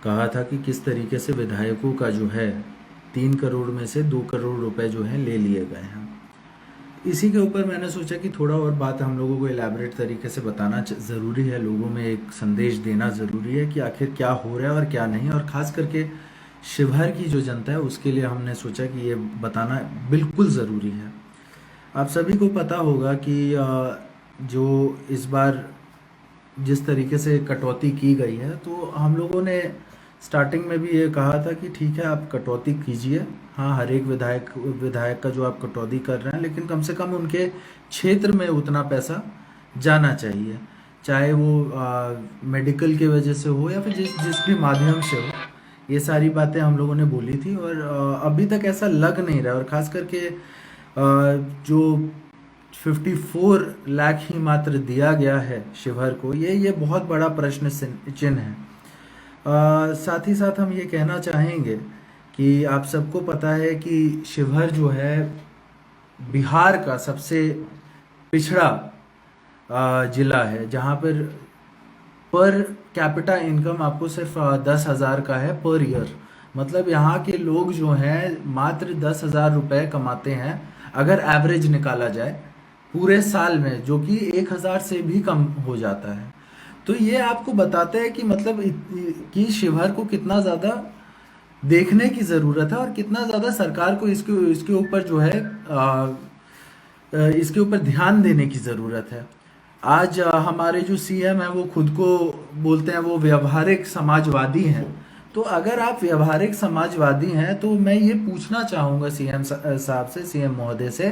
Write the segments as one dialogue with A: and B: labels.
A: कहा था कि किस तरीके से विधायकों का जो है 3 करोड़ में से 2 करोड़ रुपए जो है ले लिए गए हैं। इसी के ऊपर मैंने सोचा कि थोड़ा और बात हम लोगों को एलैबोरेट तरीके से बताना ज़रूरी है, लोगों में एक संदेश देना ज़रूरी है कि आखिर क्या हो रहा है और क्या नहीं, और ख़ास करके शिवहर की जो जनता है उसके लिए हमने सोचा कि ये बताना बिल्कुल ज़रूरी है। आप सभी को पता होगा कि जो इस बार जिस तरीके से कटौती की गई है, तो हम लोगों ने स्टार्टिंग में भी ये कहा था कि ठीक है आप कटौती कीजिए, हाँ हर एक विधायक विधायक का जो आप कटौती कर रहे हैं, लेकिन कम से कम उनके क्षेत्र में उतना पैसा जाना चाहिए, चाहे वो मेडिकल की वजह से हो या फिर जिस जिस भी माध्यम से हो। ये सारी बातें हम लोगों ने बोली थी, और अभी तक ऐसा लग नहीं रहा, और ख़ास करके जो 54 लाख ही मात्र दिया गया है शिवहर को, ये बहुत बड़ा प्रश्न चिन्ह है। साथ ही साथ हम ये कहना चाहेंगे कि आप सबको पता है कि शिवहर जो है बिहार का सबसे पिछड़ा जिला है, जहाँ पर कैपिटा इनकम आपको सिर्फ 10,000 का है पर ईयर। मतलब यहाँ के लोग जो हैं मात्र 10,000 रुपये कमाते हैं अगर एवरेज निकाला जाए पूरे साल में, जो कि 1,000 से भी कम हो जाता है। तो ये आपको बताता है कि मतलब कि शिवहर को कितना ज़्यादा देखने की ज़रूरत है और कितना ज़्यादा सरकार को इसके ऊपर जो है इसके ऊपर ध्यान देने की ज़रूरत है। आज हमारे जो सीएम है वो खुद को बोलते हैं वो व्यवहारिक समाजवादी हैं। तो अगर आप व्यवहारिक समाजवादी हैं तो मैं ये पूछना चाहूँगा सीएम साहब से, सीएम महोदय से,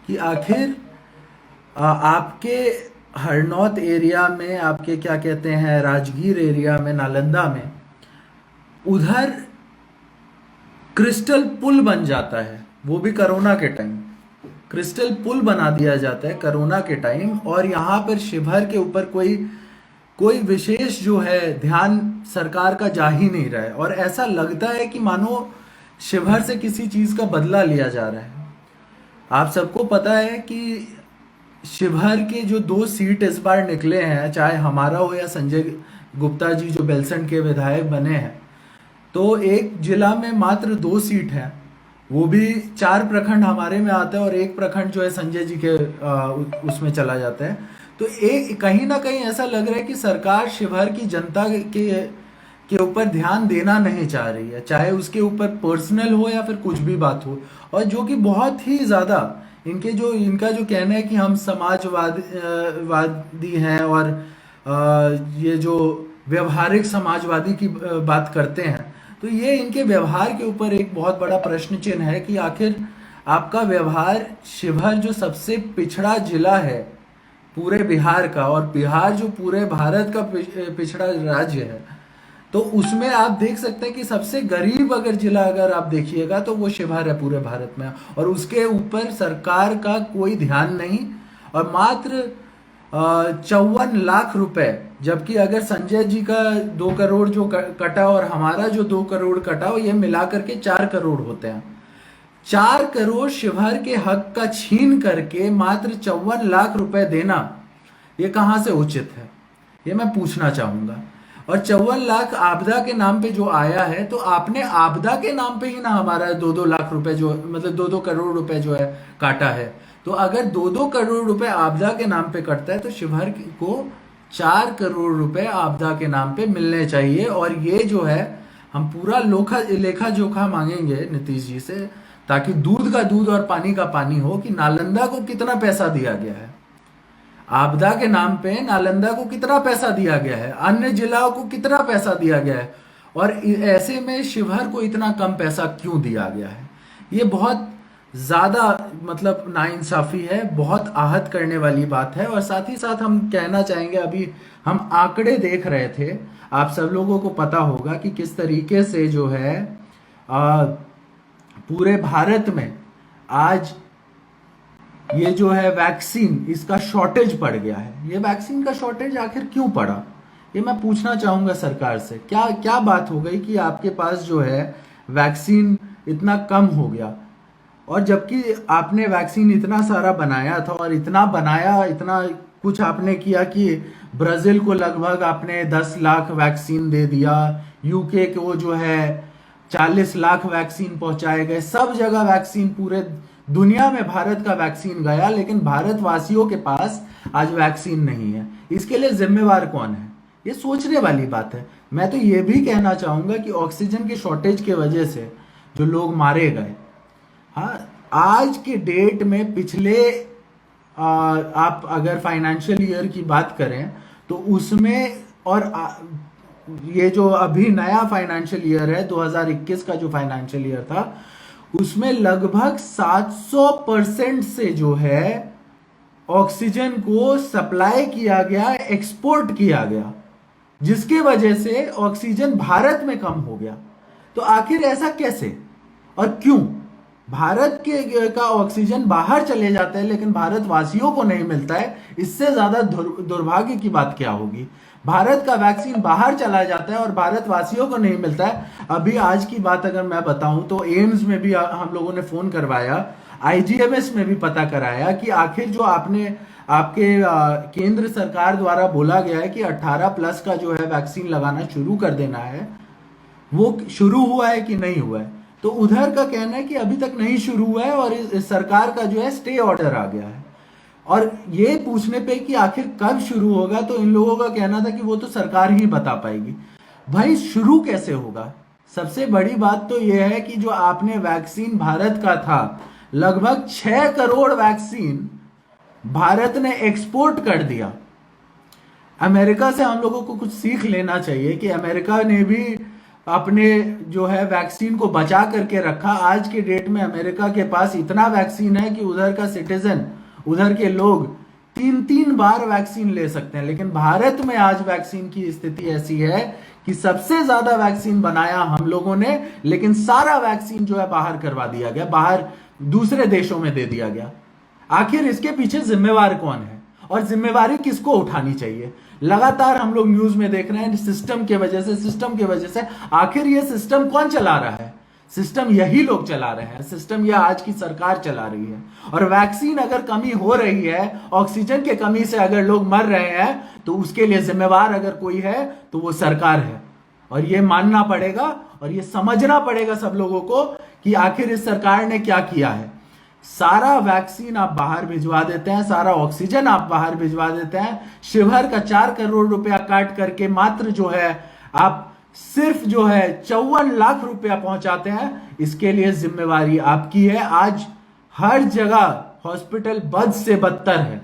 A: कि आखिर आपके हरनौत एरिया में, आपके क्या कहते हैं राजगीर एरिया में, नालंदा में, उधर क्रिस्टल पुल बन जाता है, वो भी कोरोना के टाइम क्रिस्टल पुल बना दिया जाता है कोरोना के टाइम, और यहाँ पर शिवहर के ऊपर कोई विशेष जो है ध्यान सरकार का जा ही नहीं रहा है, और ऐसा लगता है कि मानो शिवहर से किसी चीज़ का बदला लिया जा रहा है। आप सबको पता है कि शिवहर के जो 2 सीट इस बार निकले हैं, चाहे हमारा हो या संजय गुप्ता जी जो बेलसंड के विधायक बने हैं, तो एक जिला में मात्र 2 सीट हैं, वो भी 4 प्रखंड हमारे में आता है और 1 प्रखंड जो है संजय जी के उसमें चला जाता है। तो एक कहीं ना कहीं ऐसा लग रहा है कि सरकार शिवहर की जनता के ऊपर ध्यान देना नहीं चाह रही है, चाहे उसके ऊपर पर्सनल हो या फिर कुछ भी बात हो, और जो कि बहुत ही ज़्यादा इनका जो कहना है कि हम वादी हैं और ये जो व्यवहारिक समाजवादी की बात करते हैं, तो ये इनके व्यवहार के ऊपर एक बहुत बड़ा प्रश्न चिन्ह है कि आखिर आपका व्यवहार शिवहर जो सबसे पिछड़ा जिला है पूरे बिहार का, और बिहार जो पूरे भारत का पिछड़ा राज्य है, तो उसमें आप देख सकते हैं कि सबसे गरीब अगर जिला अगर आप देखिएगा तो वो शिवहर है पूरे भारत में, और उसके ऊपर सरकार का कोई ध्यान नहीं, और मात्र 54 लाख रुपए, जबकि अगर संजय जी का 2 करोड़ जो कटा और हमारा जो 2 करोड़ कटा, ये मिला करके 4 करोड़ होते हैं। 4 करोड़ शिवहर के हक का छीन करके मात्र 54 लाख रुपए देना, ये कहाँ से उचित है, ये मैं पूछना चाहूंगा। और 54 लाख आपदा के नाम पे जो आया है, तो आपने आपदा के नाम पे ही ना हमारा 2-2 लाख रुपए जो मतलब 2-2 करोड़ रुपए जो है काटा है। तो अगर 2-2 करोड़ रुपए आपदा के नाम पे कटता है तो शिवहर को 4 करोड़ रुपए आपदा के नाम पे मिलने चाहिए। और ये जो है हम पूरा लेखा जोखा मांगेंगे नीतीश जी से, ताकि दूध का दूध और पानी का पानी हो, कि नालंदा को कितना पैसा दिया गया है, आपदा के नाम पे नालंदा को कितना पैसा दिया गया है, अन्य जिलाओं को कितना पैसा दिया गया है, और ऐसे में शिवहर को इतना कम पैसा क्यों दिया गया है। ये बहुत ज़्यादा मतलब नाइंसाफ़ी है, बहुत आहत करने वाली बात है। और साथ ही साथ हम कहना चाहेंगे, अभी हम आंकड़े देख रहे थे, आप सब लोगों को पता होगा कि किस तरीके से जो है पूरे भारत में आज ये जो है वैक्सीन, इसका शॉर्टेज पड़ गया है। ये वैक्सीन का शॉर्टेज आखिर क्यों पड़ा, ये मैं पूछना चाहूँगा सरकार से। क्या बात हो गई कि आपके पास जो है वैक्सीन इतना कम हो गया, और जबकि आपने वैक्सीन इतना सारा बनाया था, और इतना बनाया, इतना कुछ आपने किया कि ब्राज़ील को लगभग आपने 10 लाख वैक्सीन दे दिया, यूके को जो है 40 लाख वैक्सीन पहुंचाए गए, सब जगह वैक्सीन, पूरे दुनिया में भारत का वैक्सीन गया, लेकिन भारतवासियों के पास आज वैक्सीन नहीं है। इसके लिए जिम्मेवार कौन है? ये सोचने वाली बात है। मैं तो ये भी कहना चाहूंगा कि ऑक्सीजन की शॉर्टेज की वजह से जो लोग मारे गए, हाँ, आज के डेट में पिछले आप अगर फाइनेंशियल ईयर की बात करें तो उसमें, और ये जो अभी नया फाइनेंशियल ईयर है 2021 का जो फाइनेंशियल ईयर था, उसमें लगभग 700% से जो है ऑक्सीजन को सप्लाई किया गया, एक्सपोर्ट किया गया, जिसके वजह से ऑक्सीजन भारत में कम हो गया। तो आखिर ऐसा कैसे और क्यों? भारत के का ऑक्सीजन बाहर चले जाता है लेकिन भारतवासियों को नहीं मिलता है। इससे ज्यादा दुर्भाग्य की बात क्या होगी? भारत का वैक्सीन बाहर चला जाता है और भारतवासियों को नहीं मिलता है। अभी आज की बात अगर मैं बताऊं तो एम्स में भी हम लोगों ने फोन करवाया, आईजीएमएस में भी पता कराया कि आखिर जो आपके केंद्र सरकार द्वारा बोला गया है कि 18+ का जो है वैक्सीन लगाना शुरू कर देना है, वो शुरू हुआ है कि नहीं हुआ है? तो उधर का कहना है कि अभी तक नहीं शुरू हुआ है और इस सरकार का जो है स्टे ऑर्डर आ गया है। और ये पूछने पे कि आखिर कब शुरू होगा, तो इन लोगों का कहना था कि वो तो सरकार ही बता पाएगी। भाई शुरू कैसे होगा? सबसे बड़ी बात तो यह है कि जो आपने वैक्सीन भारत का था, लगभग 6 करोड़ वैक्सीन भारत ने एक्सपोर्ट कर दिया। अमेरिका से हम लोगों को कुछ सीख लेना चाहिए कि अमेरिका ने भी अपने जो है वैक्सीन को बचा करके रखा। आज के डेट में अमेरिका के पास इतना वैक्सीन है कि उधर का सिटीजन, उधर के लोग 3-3 बार वैक्सीन ले सकते हैं। लेकिन भारत में आज वैक्सीन की स्थिति ऐसी है कि सबसे ज्यादा वैक्सीन बनाया हम लोगों ने, लेकिन सारा वैक्सीन जो है बाहर करवा दिया गया, बाहर दूसरे देशों में दे दिया गया। आखिर इसके पीछे जिम्मेवार कौन है और जिम्मेवारी किसको उठानी चाहिए? लगातार हम लोग न्यूज में देख रहे हैं सिस्टम के वजह से, सिस्टम के वजह से। आखिर ये सिस्टम कौन चला रहा है? सिस्टम यही लोग चला रहे हैं, सिस्टम यह आज की सरकार चला रही है। और वैक्सीन अगर कमी हो रही है, ऑक्सीजन के कमी से अगर लोग मर रहे हैं, तो उसके लिए जिम्मेवार अगर कोई है तो वो सरकार है। और ये मानना पड़ेगा और ये समझना पड़ेगा सब लोगों को कि आखिर इस सरकार ने क्या किया है। सारा वैक्सीन आप बाहर भिजवा देते हैं, सारा ऑक्सीजन आप बाहर भिजवा देते हैं। शिवहर का 4 करोड़ रुपया काट करके मात्र जो है आप सिर्फ जो है 54 लाख रुपया पहुंचाते हैं। इसके लिए जिम्मेवारी आपकी है। आज हर जगह हॉस्पिटल बद से बदतर है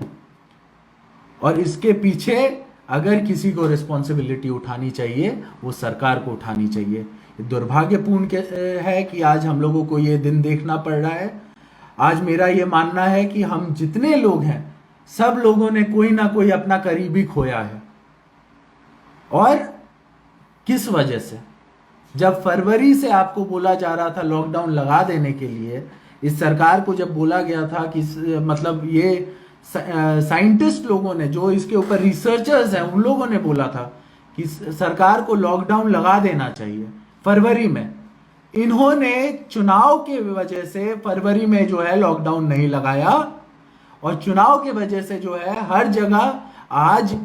A: और इसके पीछे अगर किसी को रिस्पॉन्सिबिलिटी उठानी चाहिए, वो सरकार को उठानी चाहिए। दुर्भाग्यपूर्ण है कि आज हम लोगों को ये दिन देखना पड़ रहा है। आज मेरा ये मानना है कि हम जितने लोग हैं, सब लोगों ने कोई ना कोई अपना करीबी खोया है। और किस वजह से? जब फरवरी से आपको बोला जा रहा था लॉकडाउन लगा देने के लिए, इस सरकार को जब बोला गया था कि मतलब ये साइंटिस्ट लोगों ने, जो इसके ऊपर रिसर्चर्स हैं, उन लोगों ने बोला था कि सरकार को लॉकडाउन लगा देना चाहिए फरवरी में। इन्होंने चुनाव के वजह से फरवरी में जो है लॉकडाउन नहीं लगाया और चुनाव के वजह से जो है हर जगह आज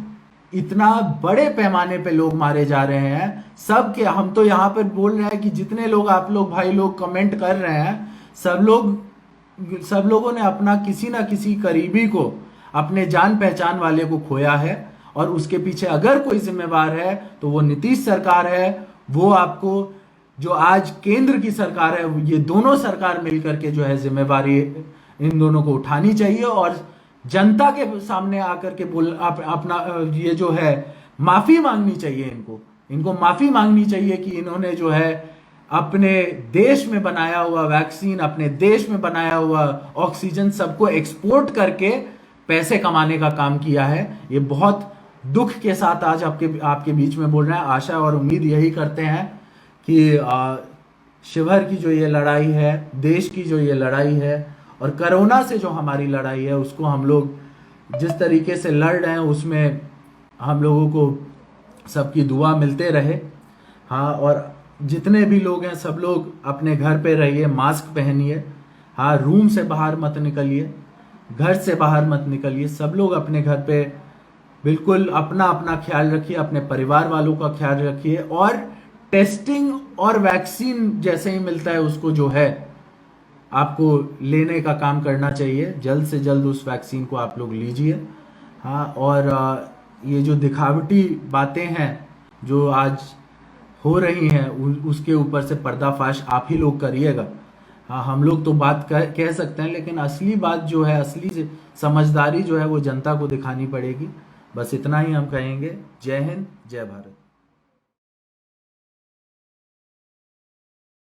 A: इतना बड़े पैमाने पे लोग मारे जा रहे हैं। सब के हम तो यहाँ पर बोल रहे हैं कि जितने लोग आप लोग भाई लोग कमेंट कर रहे हैं, सब लोगों ने अपना किसी ना किसी करीबी को, अपने जान पहचान वाले को खोया है। और उसके पीछे अगर कोई जिम्मेवार है तो वो नीतीश सरकार है। वो आपको जो आज केंद्र की सरकार है, ये दोनों सरकार मिलकर के जो है जिम्मेवारी इन दोनों को उठानी चाहिए और जनता के सामने आकर के अपना ये जो है माफी मांगनी चाहिए। इनको माफी मांगनी चाहिए कि इन्होंने जो है अपने देश में बनाया हुआ वैक्सीन, अपने देश में बनाया हुआ ऑक्सीजन सबको एक्सपोर्ट करके पैसे कमाने का काम किया है। ये बहुत दुख के साथ आज आपके बीच में बोल रहे हैं। आशा और उम्मीद यही करते हैं कि शिवहर की जो ये लड़ाई है, देश की जो ये लड़ाई है और कोरोना से जो हमारी लड़ाई है, उसको हम लोग जिस तरीके से लड़ रहे हैं उसमें हम लोगों को सबकी दुआ मिलते रहे। हाँ, और जितने भी लोग हैं सब लोग अपने घर पे रहिए, मास्क पहनिए। हाँ, रूम से बाहर मत निकलिए, घर से बाहर मत निकलिए। सब लोग अपने घर पे बिल्कुल अपना अपना ख्याल रखिए, अपने परिवार वालों का ख्याल रखिए और टेस्टिंग और वैक्सीन जैसे ही मिलता है उसको जो है आपको लेने का काम करना चाहिए। जल्द से जल्द उस वैक्सीन को आप लोग लीजिए। हाँ, और ये जो दिखावटी बातें हैं जो आज हो रही हैं उसके ऊपर से पर्दाफाश आप ही लोग करिएगा। हाँ, हम लोग तो बात कह सकते हैं, लेकिन असली बात जो है, असली समझदारी जो है वो जनता को दिखानी पड़ेगी। बस इतना ही हम कहेंगे। जय हिंद, जय भारत।